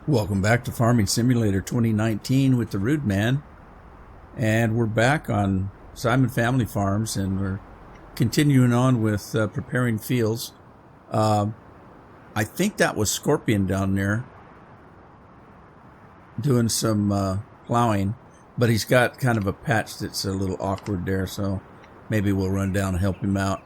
Welcome back to Farming Simulator 2019 with the Rude Man. And we're back on Simon Family Farms, and we're continuing on with preparing fields. I think that was Scorpion down there doing some plowing, but he's got kind of a patch that's a little awkward there, so maybe we'll run down and help him out.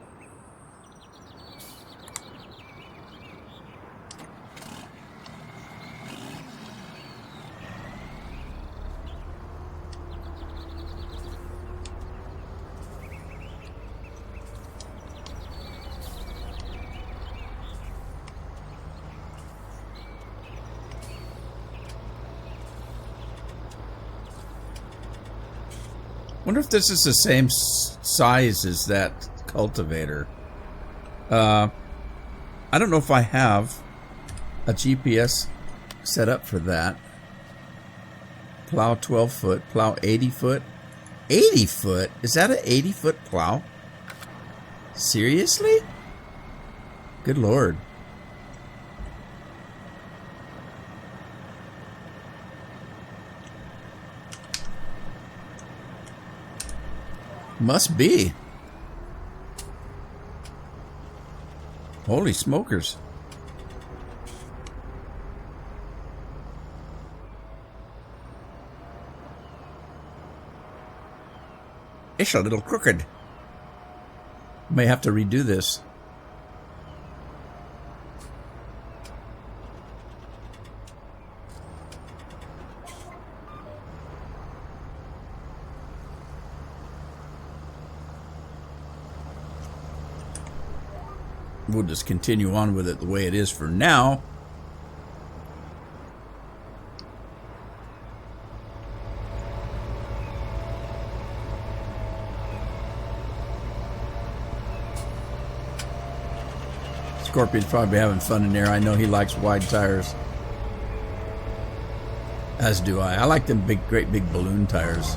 Wonder if this is the same size as that cultivator. I don't know if I have a GPS set up for that. Plow 12 foot, plow 80 foot. 80 foot? Is that an 80 foot plow? Seriously? Good Lord. Must be. Holy smokers. It's a little crooked. May have to redo this. We'll just continue on with it the way it is for now. Scorpion's probably having fun in there. I know he likes wide tires. As do I. I like them big, great big balloon tires.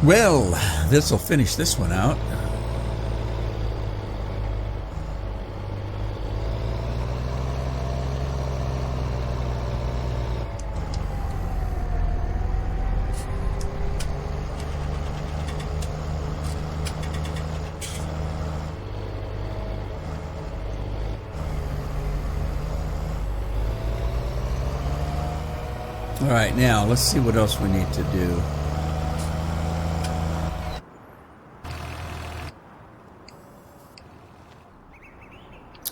Well, this will finish this one out. All right, now let's see what else we need to do.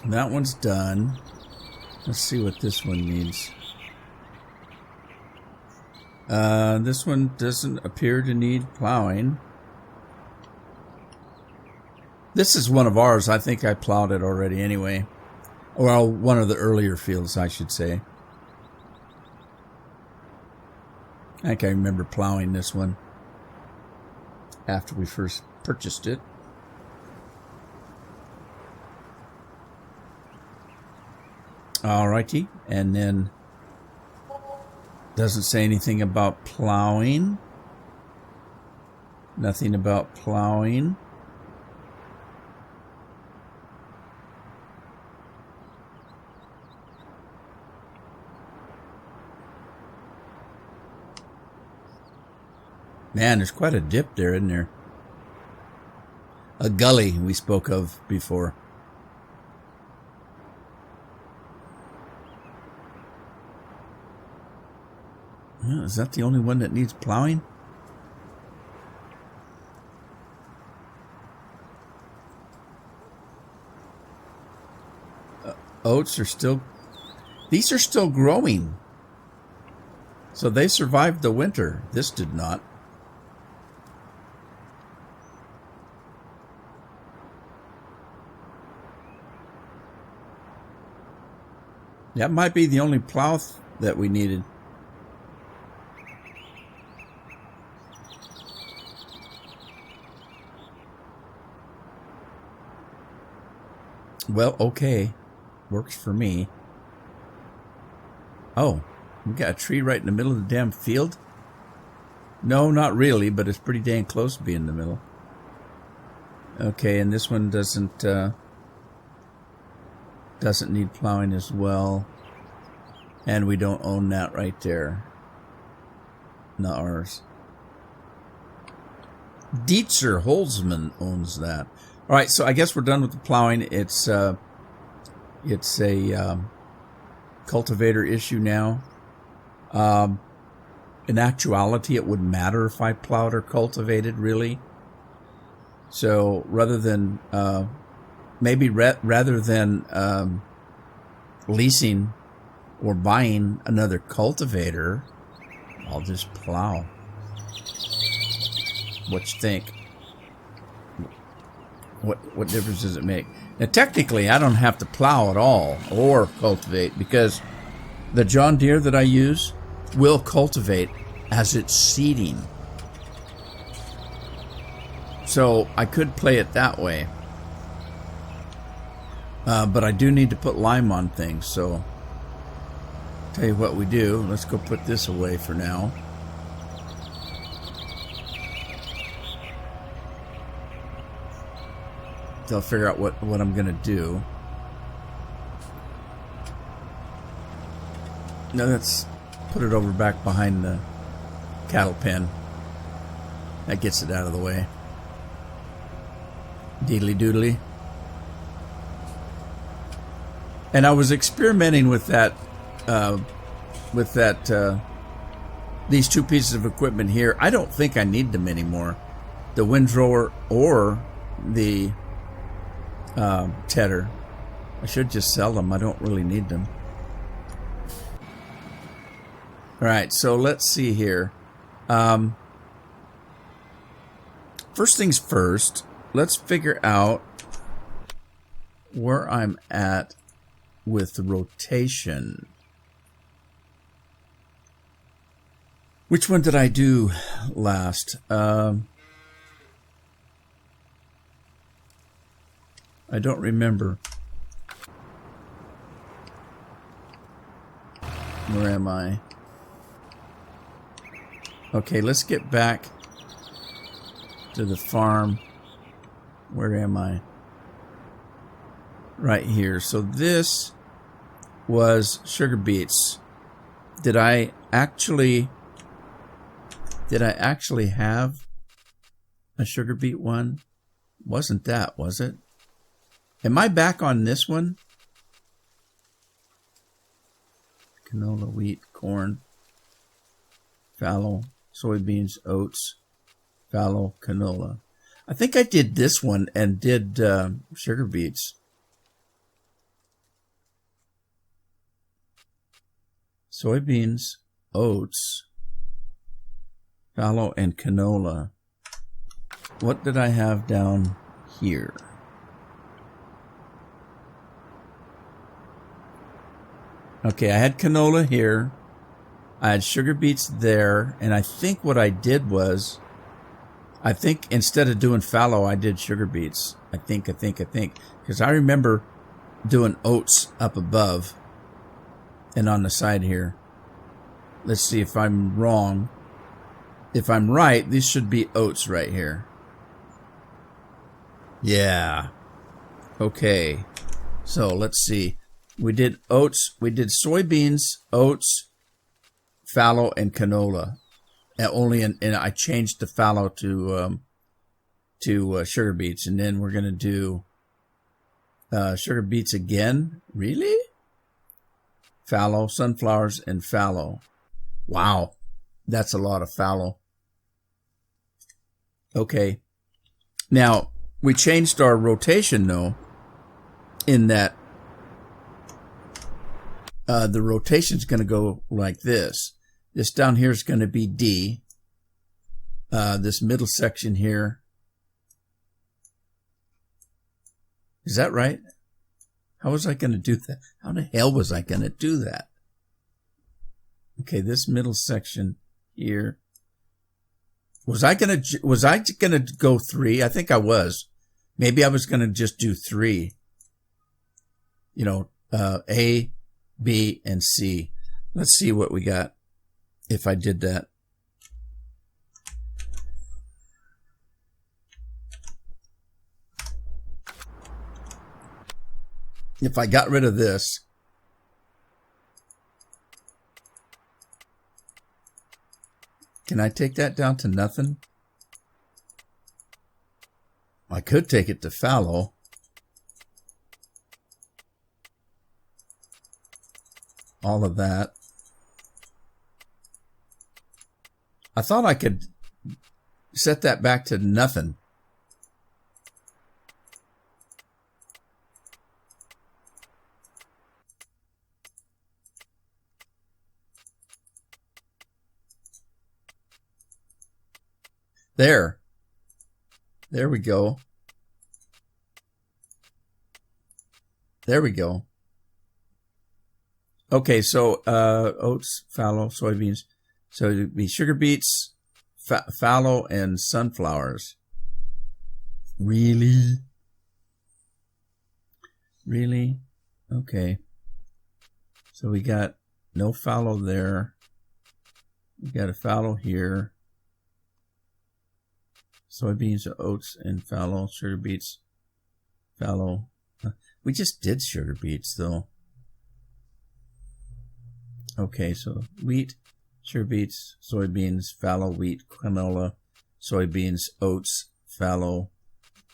That one's done. Let's see what this one needs. This one doesn't appear to need plowing. This is one of ours. I think I plowed it already anyway. Well, one of the earlier fields, I should say. I think I remember plowing this one after we first purchased it. Alrighty, and then doesn't say anything about plowing. Nothing about plowing. Man, there's quite a dip there, isn't there? A gully we spoke of before. Is that the only one that needs plowing? Oats are still... These are still growing. So they survived the winter. This did not. That might be the only plow that we needed. Well, okay. Works for me. Oh, we got a tree right in the middle of the damn field? No, not really, but it's pretty dang close to being in the middle. Okay, and this one doesn't need plowing as well. And we don't own that right there. Not ours. Dietzer Holzman owns that. All right, so I guess we're done with the plowing. It's a cultivator issue now. In actuality, it wouldn't matter if I plowed or cultivated, really. So rather than rather than leasing or buying another cultivator, I'll just plow. What you think? What difference does it make? Now, technically, I don't have to plow at all or cultivate because the John Deere that I use will cultivate as it's seeding. So I could play it that way. But I do need to put lime on things, so tell you what we do. Let's go put this away for now. Till I figure out what I'm going to do. Now let's put it over back behind the cattle pen. That gets it out of the way. Deedly doodly. And I was experimenting with that, these two pieces of equipment here. I don't think I need them anymore. The windrower or the tedder. I should just sell them. I don't really need them. Alright, so let's see here. First things first, let's figure out where I'm at with the rotation. Which one did I do last? I don't remember. Where am I? Okay, let's get back to the farm. Where am I? Right here. So this was sugar beets. Did I actually have a sugar beet one? Wasn't that, was it? Am I back on this one? Canola, wheat, corn, fallow, soybeans, oats, fallow, canola. I think I did this one and did sugar beets. Soybeans, oats, fallow, and canola. What did I have down here? Okay, I had canola here. I had sugar beets there, and I think what I did was, I think instead of doing fallow, I did sugar beets. I think, because I remember doing oats up above and on the side here. Let's see if I'm wrong. If I'm right, these should be oats right here. Yeah. Okay. So let's see. We did oats. We did soybeans, oats, fallow, and canola. And I changed the fallow to sugar beets, and then we're gonna do sugar beets again. Really? Fallow, sunflowers, and fallow. Wow, that's a lot of fallow. Okay. Now we changed our rotation though, in that the rotation's going to go like this. This down here is going to be D. This middle section here. Is that right? How was I going to do that? How the hell was I going to do that? Okay, this middle section here. Was I going to go 3? I think I was. Maybe I was going to just do 3. You know, A, B, and C. Let's see what we got if I did that. If I got rid of this, can I take that down to nothing? I could take it to fallow. All of that. I thought I could set that back to nothing. There. There we go. There we go. Okay, so oats, fallow, soybeans. So it would be sugar beets, fallow, and sunflowers. Really? Really? Okay. So we got no fallow there. We got a fallow here. Soybeans, oats, and fallow, sugar beets, fallow. We just did sugar beets, though. Okay, so wheat, sugar beets, soybeans, fallow, wheat, canola, soybeans, oats, fallow,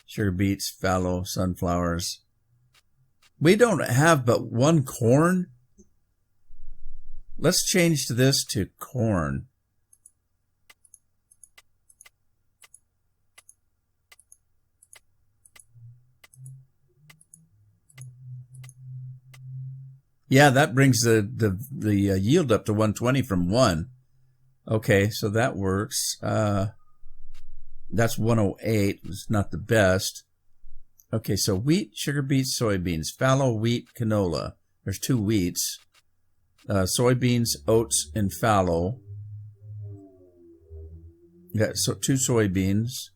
sugar beets, fallow, sunflowers. We don't have but one corn. Let's change this to corn. Yeah, that brings the yield up to 120 from 1. Okay, so that works. That's 108. It's not the best. Okay, so wheat, sugar beets, soybeans, fallow, wheat, canola. There's 2 wheats. Soybeans, oats, and fallow. Yeah, so 2 soybeans.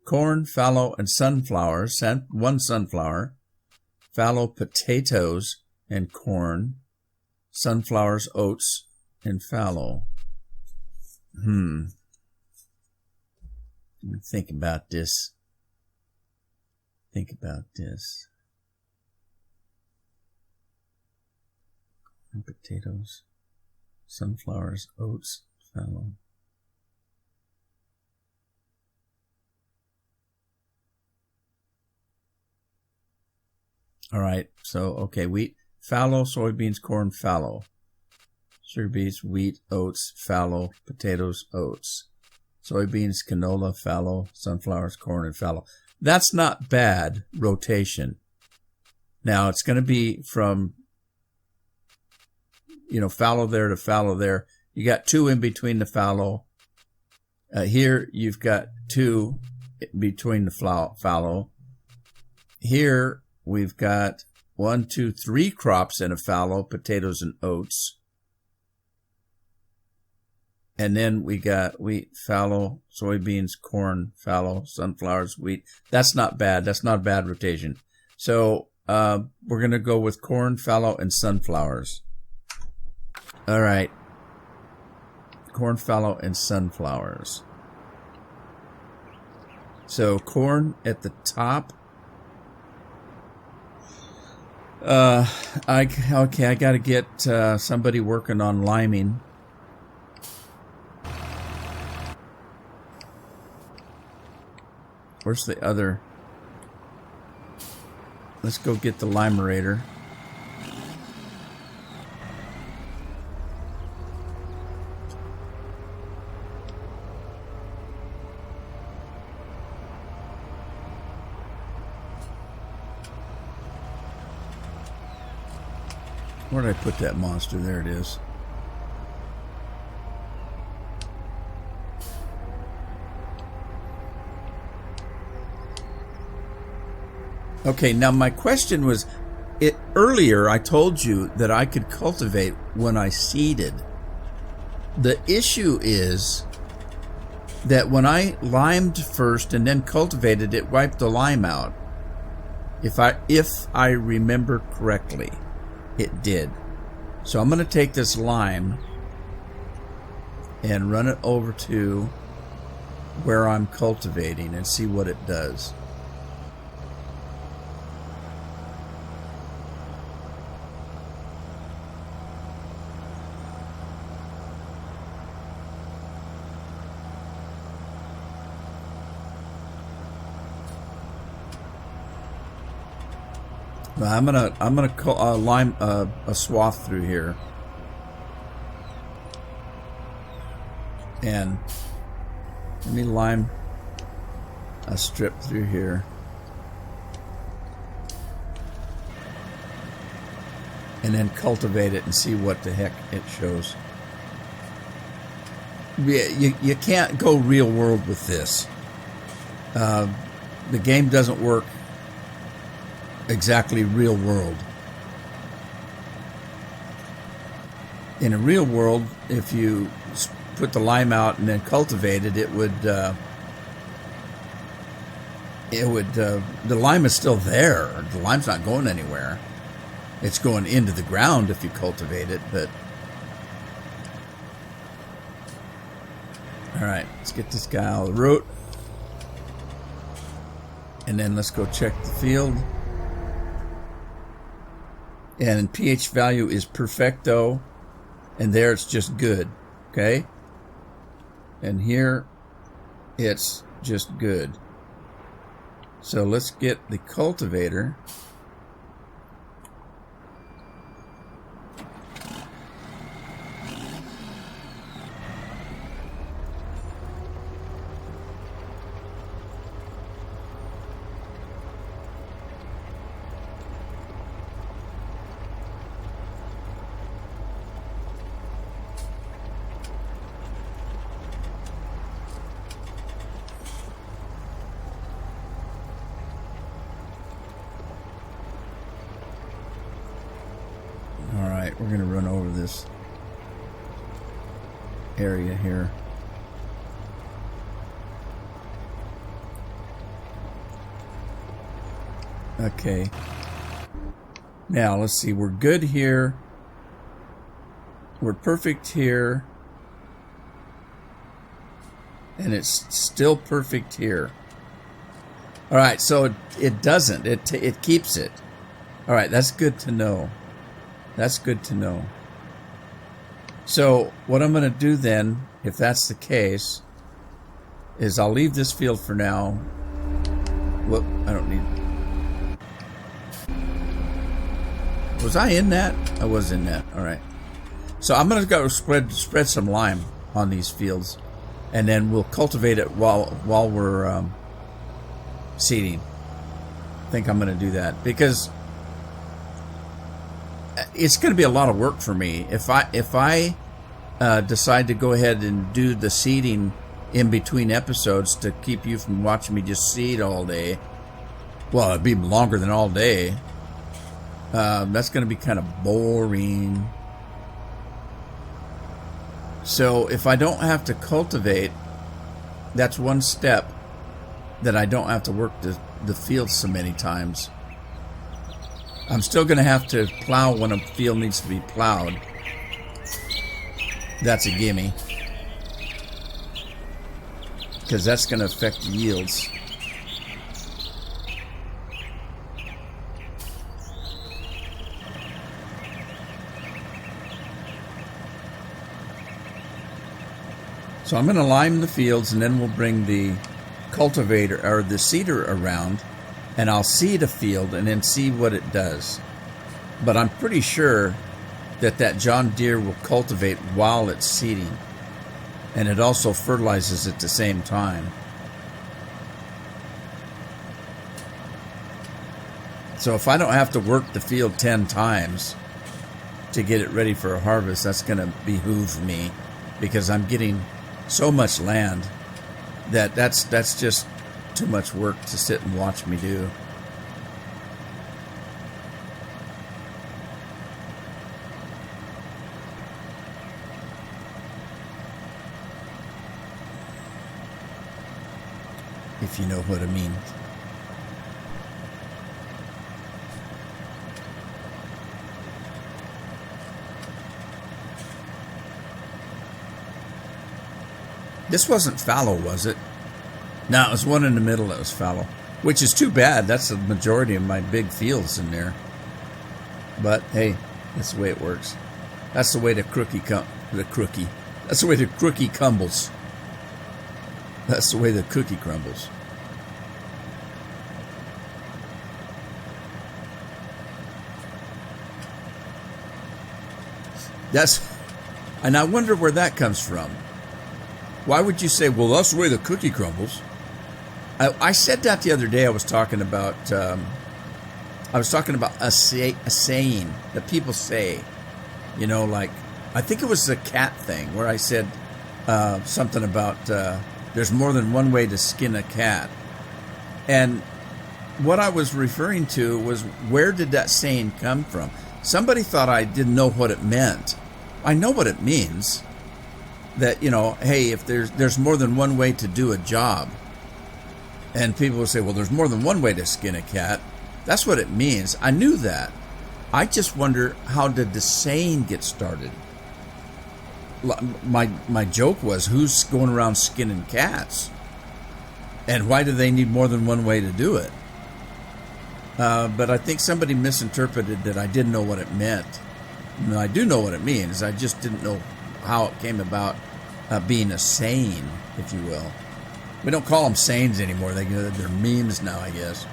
Corn, fallow, and sunflowers. 1 sunflower. Fallow, potatoes, and corn, sunflowers, oats, and fallow. Let me think about this. And potatoes, sunflowers, oats, fallow. All right, so, okay, wheat. Fallow, soybeans, corn, fallow. Sugar beets, wheat, oats, fallow, potatoes, oats. Soybeans, canola, fallow, sunflowers, corn, and fallow. That's not bad rotation. Now, it's going to be from, fallow there to fallow there. You got 2 in between the fallow. Here, you've got 2 between the fallow. Here, we've got 1, 2, 3 crops in a fallow, potatoes and oats. And then we got wheat, fallow, soybeans, corn, fallow, sunflowers, wheat. That's not bad. That's not a bad rotation. So we're going to go with corn, fallow, and sunflowers. All right. Corn, fallow, and sunflowers. So corn at the top. I got to get somebody working on liming. Where's the other? Let's go get the limerator. Where did I put that monster? There it is. Okay, now my question was, earlier I told you that I could cultivate when I seeded. The issue is that when I limed first and then cultivated, it wiped the lime out. If I remember correctly, it did. So I'm going to take this lime and run it over to where I'm cultivating and see what it does. I'm gonna lime a swath through here, and let me lime a strip through here, and then cultivate it and see what the heck it shows. You can't go real world with this. The game doesn't work exactly real world. In a real world, if you put the lime out and then cultivate it, the lime is still there. The lime's not going anywhere. It's going into the ground if you cultivate it, but all right, let's get this guy out of the root, and then let's go check the field. And pH value is perfecto, and there it's just good, okay? And here it's just good. So let's get the cultivator. We're going to run over this area here. Okay. Now, let's see. We're good here. We're perfect here. And it's still perfect here. All right, so it doesn't. It keeps it. All right, that's good to know. That's good to know. So what I'm going to do then, if that's the case, is I'll leave this field for now. Whoop, I don't need... Was I in that? I was in that. All right. So I'm going to go spread some lime on these fields, and then we'll cultivate it while we're seeding. I think I'm going to do that because it's going to be a lot of work for me if I decide to go ahead and do the seeding in between episodes to keep you from watching me just seed all day. Well, it'd be longer than all day. That's going to be kind of boring. So if I don't have to cultivate, that's one step that I don't have to work the field so many times. I'm still going to have to plow when a field needs to be plowed. That's a gimme. Because that's going to affect yields. So I'm going to lime the fields, and then we'll bring the cultivator or the seeder around, and I'll seed a field and then see what it does. But I'm pretty sure that John Deere will cultivate while it's seeding, and it also fertilizes at the same time. So if I don't have to work the field 10 times to get it ready for a harvest, that's going to behoove me, because I'm getting so much land that's just too much work to sit and watch me do. If you know what I mean. This wasn't fallow, was it? No, it was one in the middle that was fallow, which is too bad. That's the majority of my big fields in there. But hey, that's the way it works. That's the way the crookie That's the way the cookie crumbles. That's the way the cookie crumbles. And I wonder where that comes from. Why would you say, well, that's the way the cookie crumbles? I said that the other day. I was talking about a saying that people say, you know, like, I think it was the cat thing where I said something about there's more than one way to skin a cat. And what I was referring to was, where did that saying come from? Somebody thought I didn't know what it meant. I know what it means. That, you know, hey, if there's more than one way to do a job, and people will say, well, there's more than one way to skin a cat. That's what it means. I knew that. I just wonder, how did the saying get started? My joke was, who's going around skinning cats? And why do they need more than one way to do it? But I think somebody misinterpreted that I didn't know what it meant. No, I do know what it means. I just didn't know how it came about being a saying, if you will. We don't call them sayings anymore. They're memes now, I guess.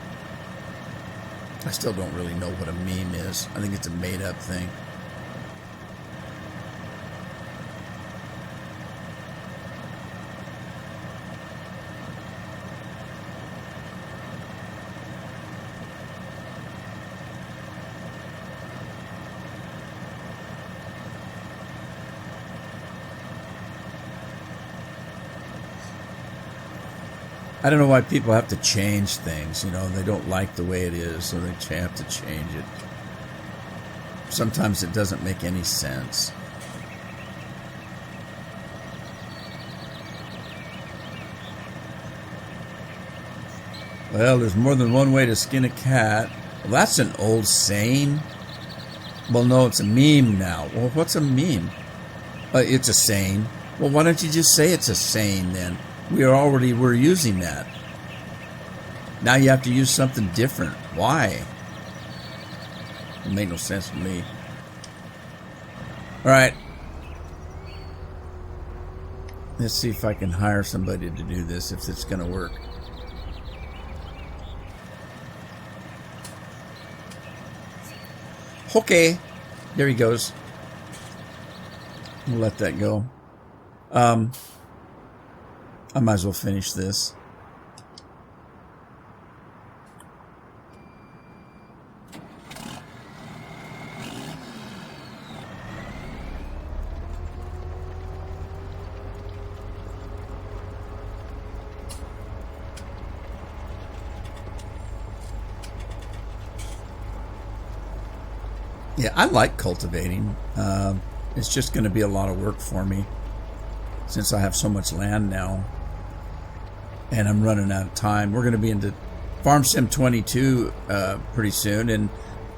I still don't really know what a meme is. I think it's a made-up thing. I don't know why people have to change things. You know, they don't like the way it is, so they have to change it. Sometimes it doesn't make any sense. Well, there's more than one way to skin a cat. Well, that's an old saying. Well, no, it's a meme now. Well, what's a meme? It's a saying. Well, why don't you just say it's a saying then? We're using that. Now you have to use something different. Why? It made no sense to me. All right. Let's see if I can hire somebody to do this, if it's going to work. Okay. There he goes. We'll let that go. I might as well finish this. Yeah, I like cultivating. It's just going to be a lot of work for me. since I have so much land now. And I'm running out of time. We're going to be into Farm Sim 22 pretty soon. And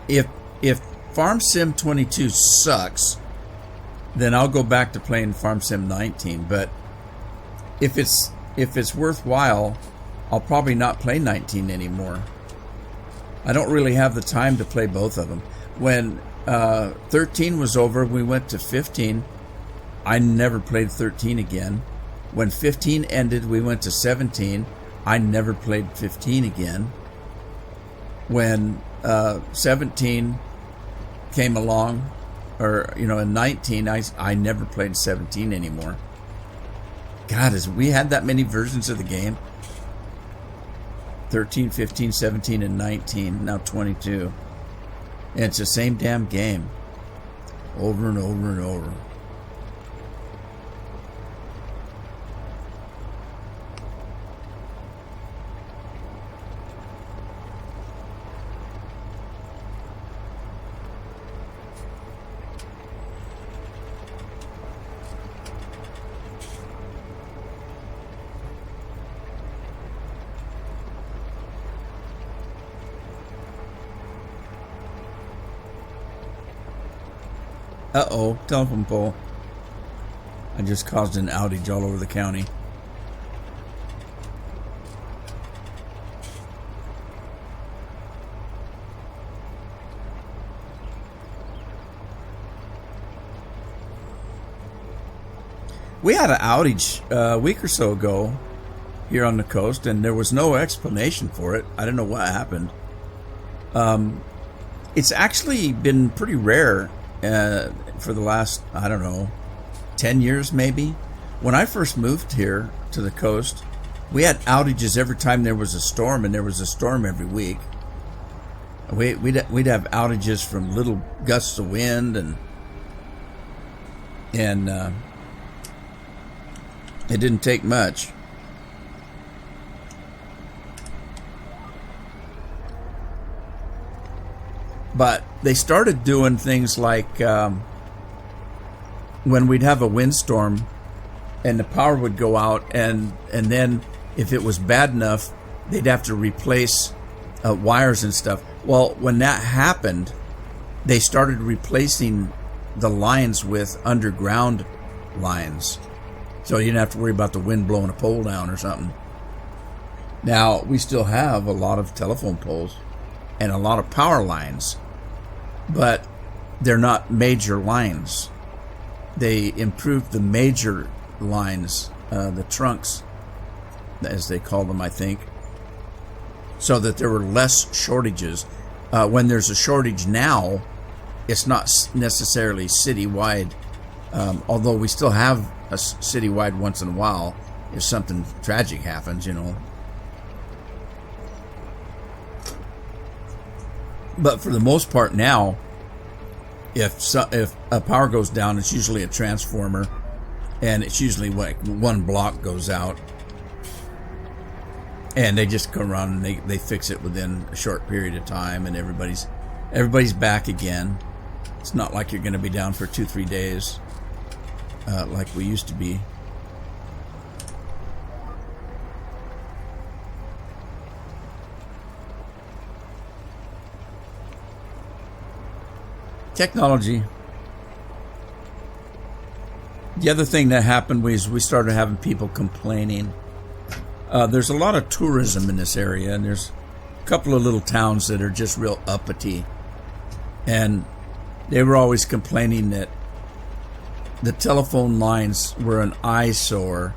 if Farm Sim 22 sucks, then I'll go back to playing Farm Sim 19. But if it's worthwhile, I'll probably not play 19 anymore. I don't really have the time to play both of them. When 13 was over, we went to 15. I never played 13 again. When 15 ended, we went to 17. I never played 15 again. When 17 came along, or in 19, I never played 17 anymore. God, we had that many versions of the game. 13, 15, 17, and 19, now 22. And it's the same damn game. Over and over and over. Uh-oh, telephone pole. I just caused an outage all over the county. We had an outage a week or so ago here on the coast, and there was no explanation for it. I don't know what happened. It's actually been pretty rare for the last, 10 years maybe. When I first moved here to the coast, we had outages every time there was a storm, and there was a storm every week. We'd have outages from little gusts of wind, and it didn't take much. But they started doing things like when we'd have a windstorm and the power would go out, and then if it was bad enough, they'd have to replace wires and stuff. Well, when that happened, they started replacing the lines with underground lines. So you didn't have to worry about the wind blowing a pole down or something. Now, we still have a lot of telephone poles and a lot of power lines, but they're not major lines. They improved the major lines, the trunks, as they call them, I think, so that there were less shortages. When there's a shortage now, it's not necessarily citywide, although we still have a citywide once in a while if something tragic happens, But for the most part now, if a power goes down, it's usually a transformer, and it's usually like one block goes out, and they just come around and they fix it within a short period of time, and everybody's back again. It's not like you're going to be down for 2-3 days like we used to be. Technology. The other thing that happened was we started having people complaining. There's a lot of tourism in this area, and there's a couple of little towns that are just real uppity. And they were always complaining that the telephone lines were an eyesore.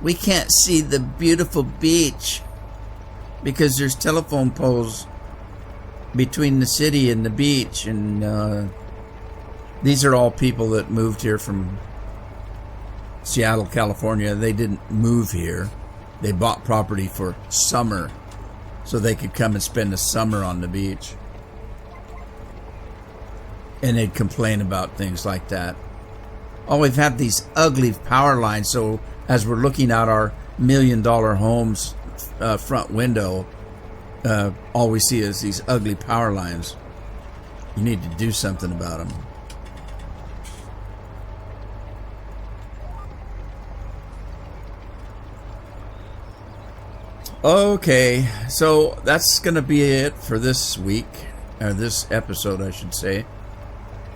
We can't see the beautiful beach because there's telephone poles between the city and the beach. And these are all people that moved here from Seattle, California. They didn't move here. They bought property for summer so they could come and spend the summer on the beach. And they'd complain about things like that. Oh, we've had these ugly power lines, so as we're looking out our $1 million home's front window, all we see is these ugly power lines. You need to do something about them. Okay, so that's going to be it for this week, or this episode, I should say.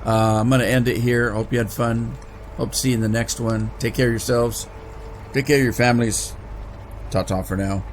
I'm going to end it here. Hope you had fun. Hope to see you in the next one. Take care of yourselves. Take care of your families. Ta-ta for now.